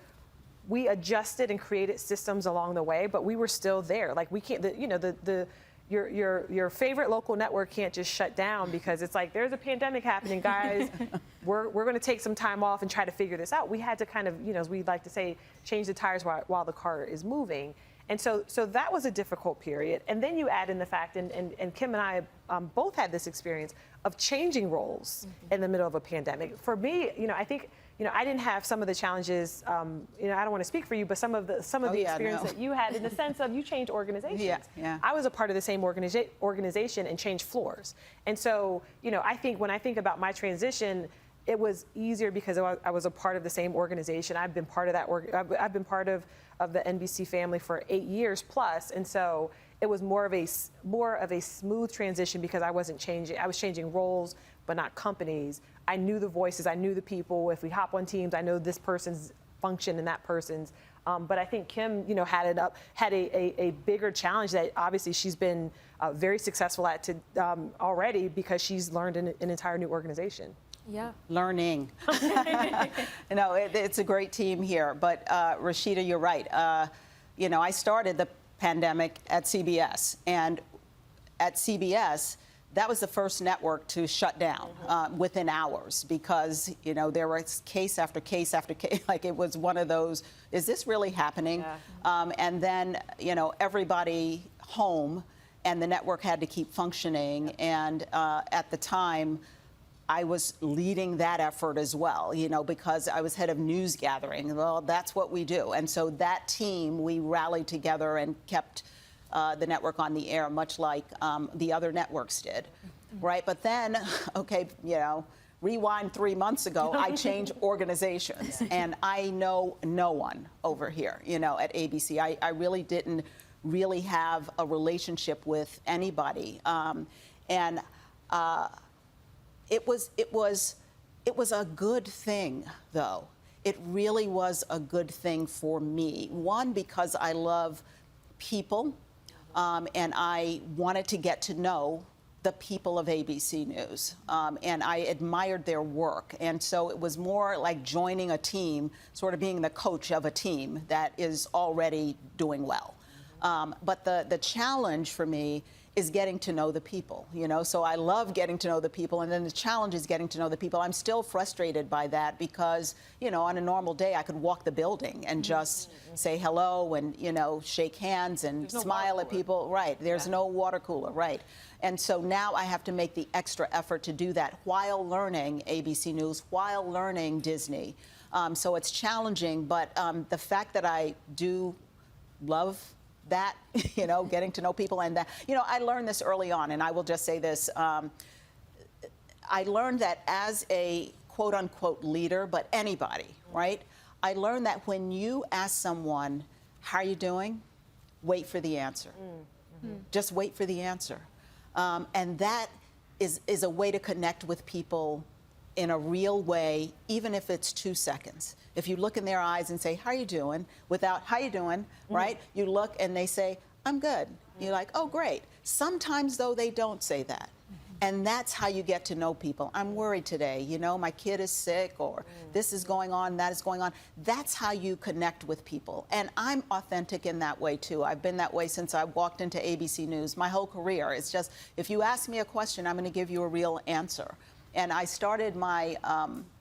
we adjusted and created systems along the way, but we were still there. Like we can't, your favorite local network can't just shut down because it's like, there's a pandemic happening, guys. We're going to take some time off and try to figure this out. We had to kind of, you know, as we like to say, change the tires while the car is moving. And so that was a difficult period. And then you add in the fact, and Kim and I both had this experience of changing roles in the middle of a pandemic. For me, you know, I think, you know, I didn't have some of the challenges, you know, I don't want to speak for you, but some of the experience that you had in the sense of you changed organizations. Yeah. I was a part of the same organization and changed floors. And so, you know, I think when I think about my transition, it was easier because I was a part of the same organization. I've been part of that I've been part of the NBC family for 8 years plus, and so it was more of a smooth transition because I was changing roles, but not companies. I knew the voices, I knew the people. If we hop on teams, I know this person's function and that person's. But I think Kim, you know, had a bigger challenge that obviously she's been very successful at already because she's learned an entire new organization. Yeah. Learning. No, it's a great team here. But Rashida, you're right. You know, I started the pandemic at CBS, and at CBS, that was the first network to shut down within hours because, you know, there was case after case after case. Like it was one of those, is this really happening? Yeah. And then, you know, everybody home and the network had to keep functioning. And at the time, I was leading that effort as well, you know, because I was head of news gathering. Well, that's what we do. And so that team, we rallied together and kept the network on the air, much like the other networks did, right? But then, okay, you know, rewind 3 months ago, I changed organizations, and I know no one over here, you know, at ABC. I really didn't really have a relationship with anybody, and it was a good thing, though. It really was a good thing for me. One, because I love people. And I wanted to get to know the people of ABC News, and I admired their work. And so it was more like joining a team, sort of being the coach of a team that is already doing well. But the challenge for me is getting to know the people, you know? So I love getting to know the people, and then the challenge is getting to know the people. I'm still frustrated by that because, you know, on a normal day, I could walk the building and just say hello and, you know, shake hands and smile at people. Right, there's no water cooler, right. And so now I have to make the extra effort to do that while learning ABC News, while learning Disney. So it's challenging, but the fact that I do love that, you know, getting to know people, and that, you know, I learned this early on, and I will just say this. I learned that as a quote unquote leader, but anybody, right? I learned that when you ask someone, how are you doing? Wait for the answer. Just wait for the answer. And that is a way to connect with people in a real way, even if it's 2 seconds. If you look in their eyes and say, how are you doing? Without, how you doing, right? You look and they say, I'm good. You're like, oh, great. Sometimes, though, they don't say that. And that's how you get to know people. I'm worried today, you know, my kid is sick, or this is going on, that is going on. That's how you connect with people. And I'm authentic in that way too. I've been that way since I walked into ABC News, my whole career. It's just, if you ask me a question, I'm gonna give you a real answer. And I started my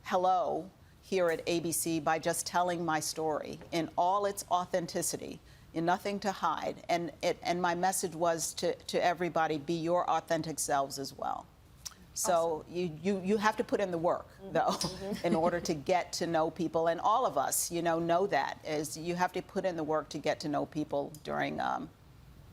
hello here at ABC by just telling my story in all its authenticity, in nothing to hide. And my message was to everybody, be your authentic selves as well. So awesome. you have to put in the work, though, in order to get to know people. And all of us, you know that, is you have to put in the work to get to know people during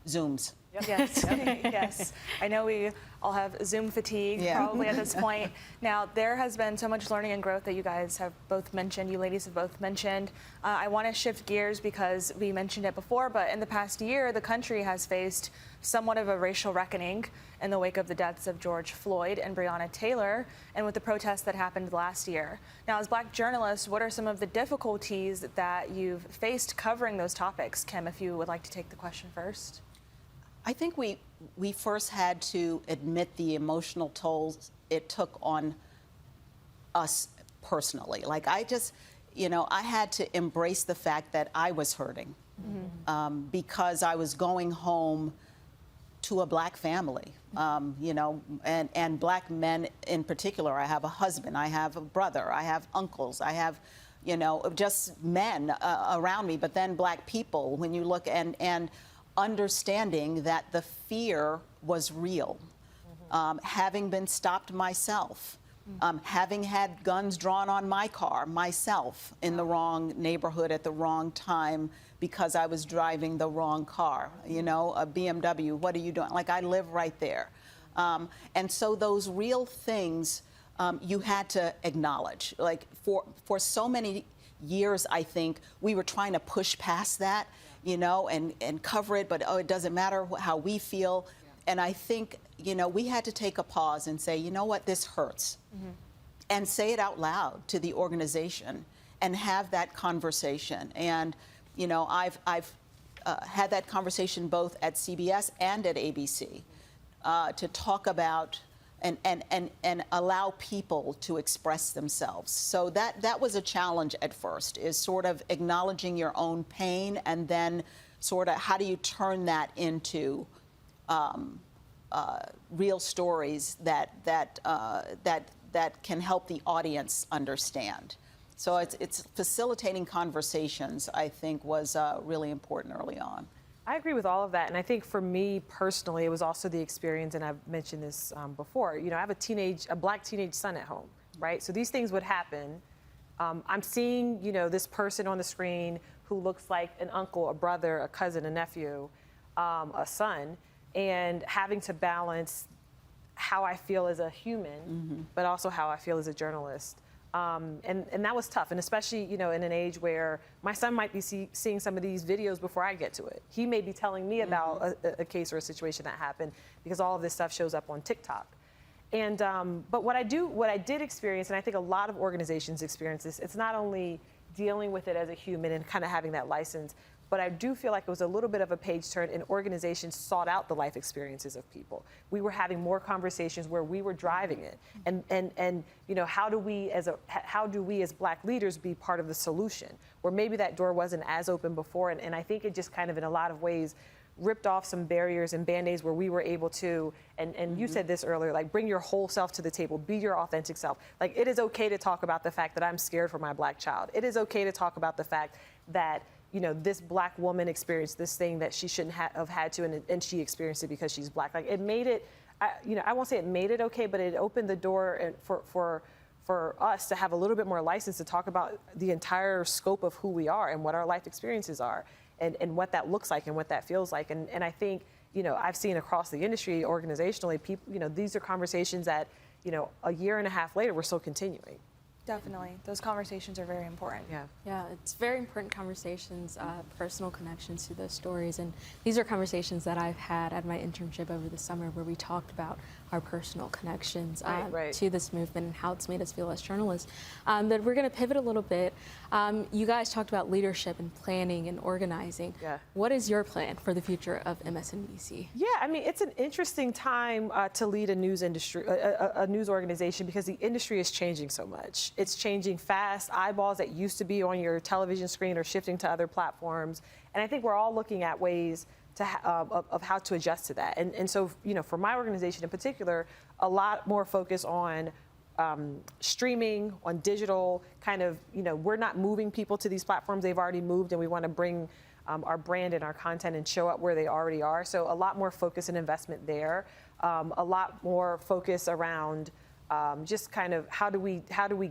Zooms. Yes, yes. I know we all have Zoom fatigue probably at this point. Now, there has been so much learning and growth that you guys have both mentioned, you ladies have both mentioned. I want to shift gears because we mentioned it before, but in the past year, the country has faced somewhat of a racial reckoning in the wake of the deaths of George Floyd and Breonna Taylor, and with the protests that happened last year. Now, as Black journalists, what are some of the difficulties that you've faced covering those topics? Kim, if you would like to take the question first. I think we first had to admit the emotional tolls it took on us personally. Like, I just, you know, I had to embrace the fact that I was hurting because I was going home to a Black family, you know, and Black men in particular. I have a husband, I have a brother, I have uncles, I have, you know, just men around me, but then Black people, when you look and understanding that the fear was real, having been stopped myself, having had guns drawn on my car myself in the wrong neighborhood at the wrong time because I was driving the wrong car, you know, a BMW, what are you doing? Like, I live right there. And so those real things you had to acknowledge. Like, for so many years, I think, we were trying to push past that, you know, and cover it, but it doesn't matter how we feel. And I think, you know, we had to take a pause and say, you know what, this hurts. And say it out loud to the organization and have that conversation. And, you know, I've had that conversation both at CBS and at ABC to talk about and allow people to express themselves. So that was a challenge at first, is sort of acknowledging your own pain, and then sort of how do you turn that into real stories that can help the audience understand. So it's facilitating conversations, I think, was really important early on. I agree with all of that. And I think for me personally, it was also the experience, and I've mentioned this before, you know, I have a Black teenage son at home, right? So these things would happen. I'm seeing, you know, this person on the screen who looks like an uncle, a brother, a cousin, a nephew, a son, and having to balance how I feel as a human, but also how I feel as a journalist. And that was tough, and especially, you know, in an age where my son might be seeing some of these videos before I get to it. He may be telling me about a case or a situation that happened, because all of this stuff shows up on TikTok. And but what I did experience, and I think a lot of organizations experience this, it's not only dealing with it as a human and kind of having that license, but I do feel like it was a little bit of a page turn, and organizations sought out the life experiences of people. We were having more conversations where we were driving it, and you know, how do we as Black leaders be part of the solution, where maybe that door wasn't as open before, and I think it just kind of in a lot of ways ripped off some barriers and band-aids where we were able to, and you said this earlier, like, bring your whole self to the table, be your authentic self. Like, it is okay to talk about the fact that I'm scared for my Black child. It is okay to talk about the fact that, you know, this Black woman experienced this thing that she shouldn't have had to, and she experienced it because she's Black. Like, it made it, you know, I won't say it made it okay, but it opened the door for us to have a little bit more license to talk about the entire scope of who we are and what our life experiences are, and what that looks like and what that feels like. And I think, you know, I've seen across the industry, organizationally, people, you know, these are conversations that, you know, a year and a half later, we're still continuing. Definitely. Those conversations are very important. Yeah, it's very important conversations, personal connections to those stories. And these are conversations that I've had at my internship over the summer, where we talked about our personal connections Right. to this movement and how it's made us feel as journalists. But we're going to pivot a little bit. You guys talked about leadership and planning and organizing. Yeah. What is your plan for the future of MSNBC? Yeah, I mean, it's an interesting time to lead a news industry, a news organization, because the industry is changing so much. It's changing fast. Eyeballs that used to be on your television screen are shifting to other platforms. And I think we're all looking at ways to of how to adjust to that. And so, for my organization in particular, a lot more focus on streaming, on digital, kind of, we're not moving people to these platforms. They've already moved, and we want to bring our brand and our content and show up where they already are. So a lot more focus and investment there. A lot more focus around just kind of how do we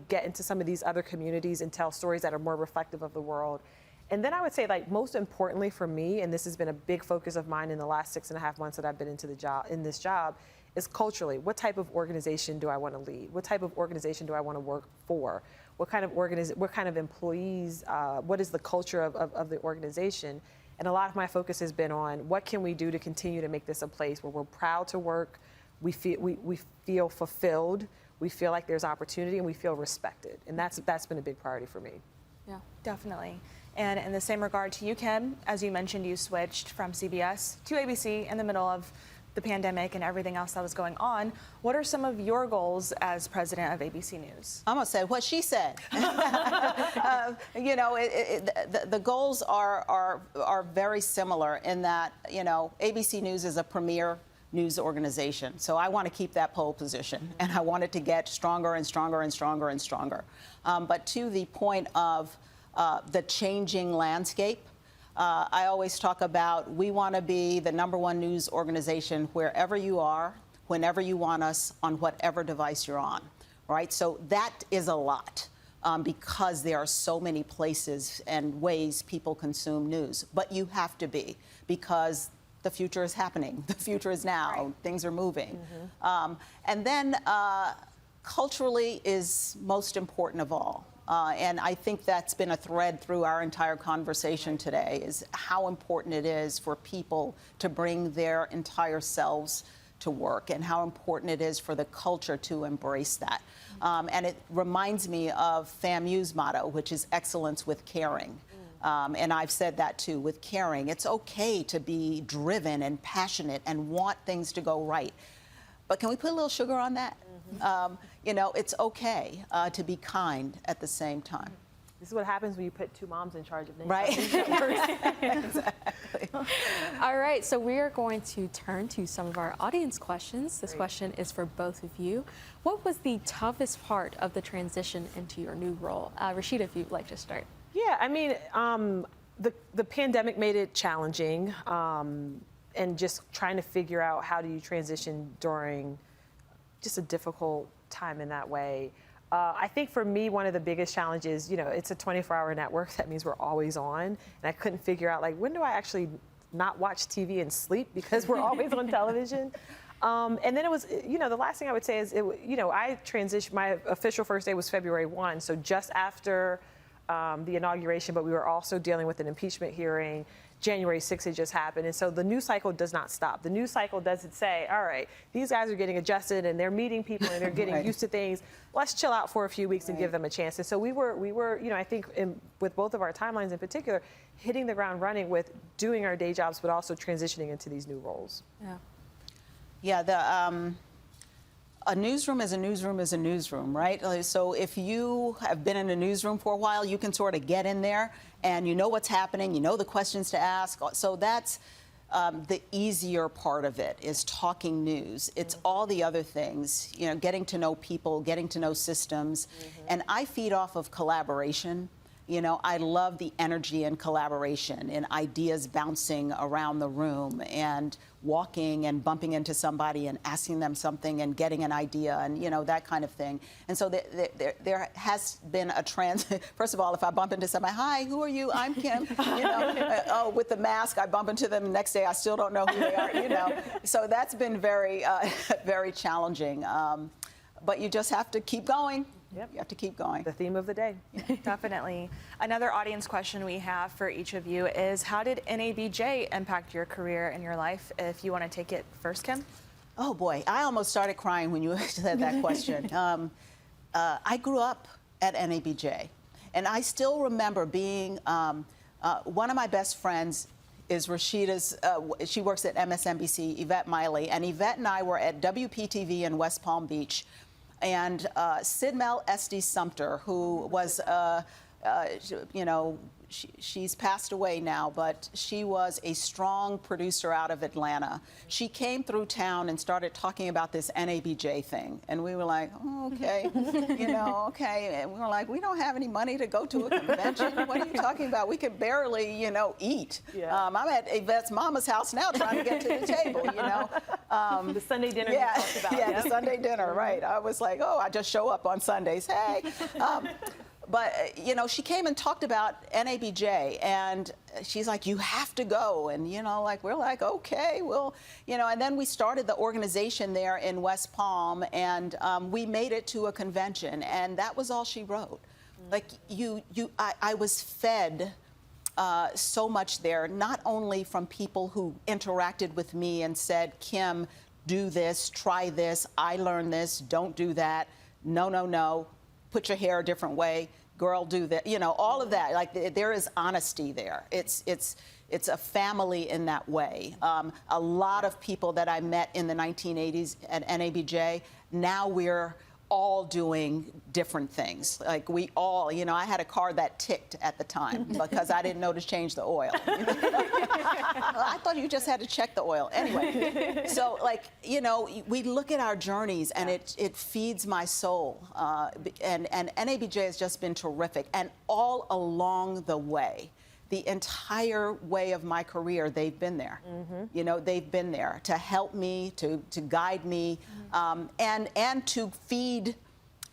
get into some of these other communities and tell stories that are more reflective of the world. And then I would say, like, most importantly for me, and this has been a big focus of mine in the last 6.5 months that I've been into this job, is culturally, what type of organization do I want to lead? What type of organization do I want to work for? What kind of employees, what is the culture of the organization? And a lot of my focus has been on what can we do to continue to make this a place where we're proud to work, we feel fulfilled, we feel like there's opportunity, and we feel respected. And that's been a big priority for me. Yeah. Definitely. And in the same regard to you, Kim, as you mentioned, you switched from CBS to ABC in the middle of the pandemic and everything else that was going on. What are some of your goals as president of ABC News? I'm gonna say what she said. The goals are very similar in that, ABC News is a premier news organization. So I want to keep that pole position, and I want it to get stronger and stronger and stronger and stronger. But to the point of the changing landscape, I always talk about we want to be the #1 news organization wherever you are, whenever you want us, on whatever device you're on, right? So that is a lot because there are so many places and ways people consume news. But you have to be, because the future is happening. The future is now. Right. Things are moving. Mm-hmm. And then culturally is most important of all. And I think that's been a thread through our entire conversation today, is how important it is for people to bring their entire selves to work, and how important it is for the culture to embrace that. And it reminds me of FAMU's motto, which is excellence with caring. And I've said that too, with caring. It's okay to be driven and passionate and want things to go right. But can we put a little sugar on that? Mm-hmm. It's okay to be kind at the same time. This is what happens when you put two moms in charge of names. Right. Exactly. All right, so we are going to turn to some of our audience questions. This question is for both of you. What was the toughest part of the transition into your new role? Rashida, if you'd like to start. Yeah, I mean, the pandemic made it challenging, and just trying to figure out how do you transition during just a difficult time in that way. I think for me, one of the biggest challenges, it's a 24-hour network. That means we're always on. And I couldn't figure out, like, when do I actually not watch TV and sleep because we're always on television? And then it was, the last thing I would say is, I transitioned, my official first day was February 1. So just after the inauguration, but we were also dealing with an impeachment hearing. January 6th had just happened. And so the news cycle does not stop. The news cycle doesn't say, all right, these guys are getting adjusted and they're meeting people and they're getting right. used to things. Let's chill out for a few weeks and give them a chance. And so we were, I think with both of our timelines in particular, hitting the ground running with doing our day jobs, but also transitioning into these new roles. Yeah. Yeah, a newsroom is a newsroom is a newsroom, right? So if you have been in a newsroom for a while, you can sort of get in there and you know what's happening, you know the questions to ask. So that's the easier part of it, is talking news. It's all the other things, getting to know people, getting to know systems. And I feed off of collaboration. I love the energy and collaboration and ideas bouncing around the room and walking and bumping into somebody and asking them something and getting an idea and, that kind of thing. And so there has been a first of all, if I bump into somebody, hi, who are you? I'm Kim. With the mask, I bump into them the next day, I still don't know who they are, So that's been very, very challenging. But you just have to keep going. Yep. You have to keep going. The theme of the day. Yeah. Definitely. Another audience question we have for each of you is, how did NABJ impact your career and your life? If you want to take it first, Kim. Oh boy, I almost started crying when you said that question. I grew up at NABJ, and I still remember being, one of my best friends is Rashida's, she works at MSNBC, Yvette Miley, and Yvette and I were at WPTV in West Palm Beach, and Sidmel Esty Sumter, who was, you know, she's passed away now, but she was a strong producer out of Atlanta. She came through town and started talking about this NABJ thing. And we were like, oh, okay, you know, okay. And we were like, we don't have any money to go to a convention. What are you talking about? We could barely, you know, eat. Yeah. I'm at Yvette's mama's house now trying to get to the table, you know. The Sunday dinner yeah, you talked about. Yeah, Yep. the Sunday dinner, right. I was like, oh, I just show up on Sundays. Hey. But, you know, she came and talked about NABJ, and she's like, you have to go. And, you know, like, we're like, okay, well, you know, and then we started the organization there in West Palm, and we made it to a convention, and that was all she wrote. Like, I was fed so much there, not only from people who interacted with me and said, Kim, do this, try this, I learned this, don't do that, no, no, no. Put your hair a different way, girl, do that. You know, all of that. Like, there is honesty there. It's a family in that way. A lot of people that I met in the 1980s at NABJ, now we're all doing different things. Like, we all, you know, I had a car that ticked at the time because I didn't know to change the oil. I thought you just had to check the oil. Anyway, so, like, you know, we look at our journeys, and it feeds my soul. And NABJ has just been terrific. And all along the way, the entire way of my career, they've been there. You know, they've been there to help me, to guide me, and to feed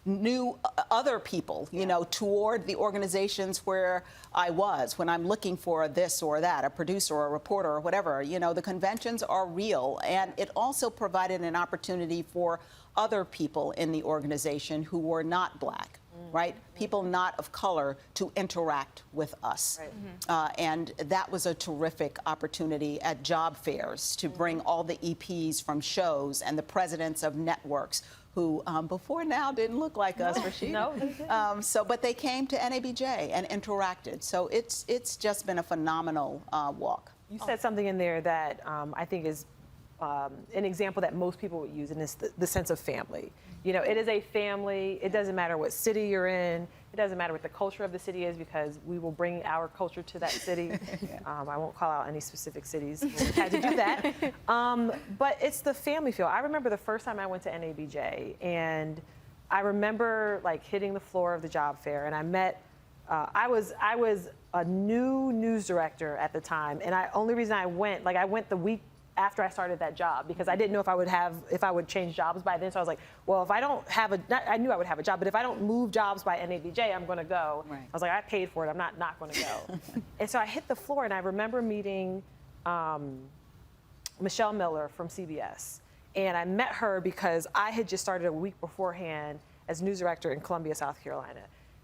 new other people, you know, toward the organizations where I was, when I'm looking for this or that, a producer or a reporter or whatever. You know, the conventions are real, and it also provided an opportunity for other people in the organization who were not Black. Right? People not of color to interact with us. Right. And that was a terrific opportunity at job fairs to bring all the EPs from shows and the presidents of networks who before now didn't look like us, Rashida. No, they didn't. But they came to NABJ and interacted. So it's just been a phenomenal walk. You said something in there that I think is an example that most people would use, and it's the sense of family. You know, it is a family. It doesn't matter what city you're in. It doesn't matter what the culture of the city is, because we will bring our culture to that city. I won't call out any specific cities. We had to do that. But it's the family feel. I remember the first time I went to NABJ, and I remember, like, hitting the floor of the job fair, and I met, I was a new news director at the time, and only reason I went the week after I started that job, because I didn't know if I would change jobs by then. So I was like, well, if I don't have I knew I would have a job, but if I don't move jobs by NABJ, I'm going to go. Right. I was like, I paid for it. I'm not going to go. And so I hit the floor, and I remember meeting Michelle Miller from CBS. And I met her because I had just started a week beforehand as news director in Columbia, South Carolina.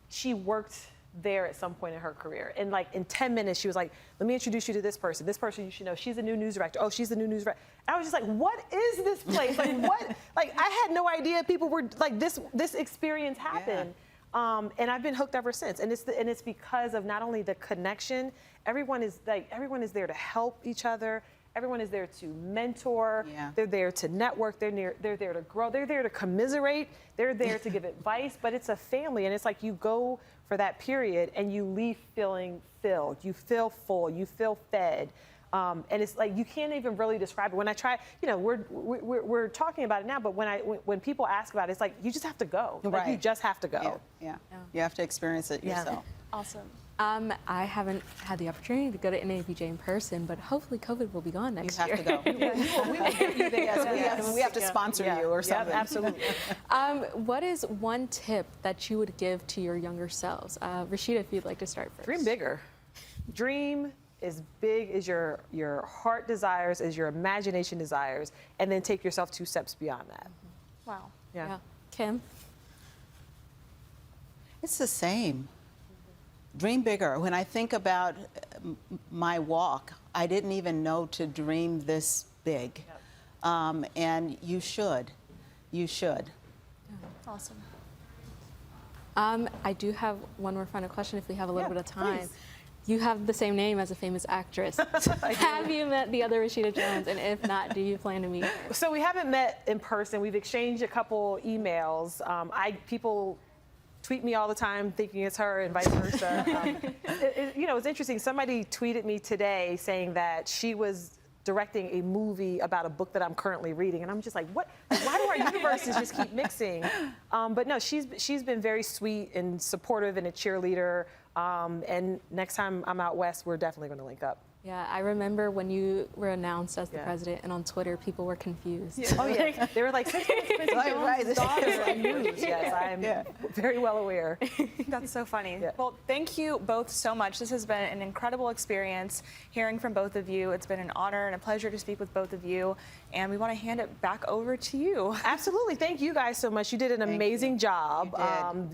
She worked there at some point in her career. And, like, in 10 minutes, she was like, let me introduce you to this person. This person you should know. She's a new news director. Oh, she's the new news director. And I was just like, what is this place? Like, what? Like, I had no idea people were, like, this experience happened. Yeah. And I've been hooked ever since. And it's because of not only the connection, everyone is there to help each other. Everyone is there to mentor. Yeah. They're there to network. They're there to grow. They're there to commiserate. They're there to give advice. But it's a family, and it's like you go for that period and you leave feeling filled. You feel full. You feel fed. And it's like you can't even really describe it. When I try, you know, we're talking about it now, but when people ask about it, it's like you just have to go. Like, you just have to go. Yeah. You have to experience it yourself. Awesome. I haven't had the opportunity to go to NABJ in person, but hopefully COVID will be gone next year. You have to go. We will get you there. We have to sponsor you or something. Absolutely. What is one tip that you would give to your younger selves? Rashida, if you'd like to start first. Dream bigger. Dream as big as your heart desires, as your imagination desires, and then take yourself 2 steps beyond that. Wow. Yeah. Kim? It's the same. Dream bigger. When I think about my walk, I didn't even know to dream this big. and you should. You should. Awesome. I do have one more final question if we have a little Yeah, bit of time. please. You have the same name as a famous actress. Have you met the other Rashida Jones? And if not, do you plan to meet her? So we haven't met in person. We've exchanged a couple emails. People tweet me all the time thinking it's her and vice versa. It's interesting. Somebody tweeted me today saying that she was directing a movie about a book that I'm currently reading, and I'm just like, what? Why do our universes just keep mixing? But no, she's been very sweet and supportive and a cheerleader. And next time I'm out west, we're definitely going to link up. Yeah, I remember when you were announced as the president, and on Twitter, people were confused. Oh yeah, they were like, "Since when is President Jones' daughter on news?" Yes, I'm very well aware. That's so funny. Yeah. Well, thank you both so much. This has been an incredible experience hearing from both of you. It's been an honor and a pleasure to speak with both of you. And we want to hand it back over to you. Absolutely. Thank you guys so much. You did an amazing job.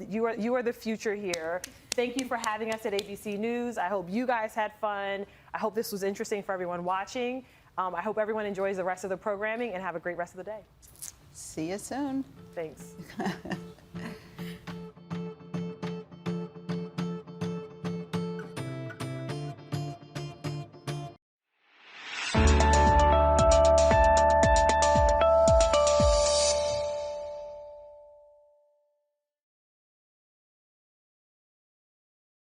You are the future here. Thank you for having us at ABC News. I hope you guys had fun. I hope this was interesting for everyone watching. I hope everyone enjoys the rest of the programming and have a great rest of the day. See you soon. Thanks.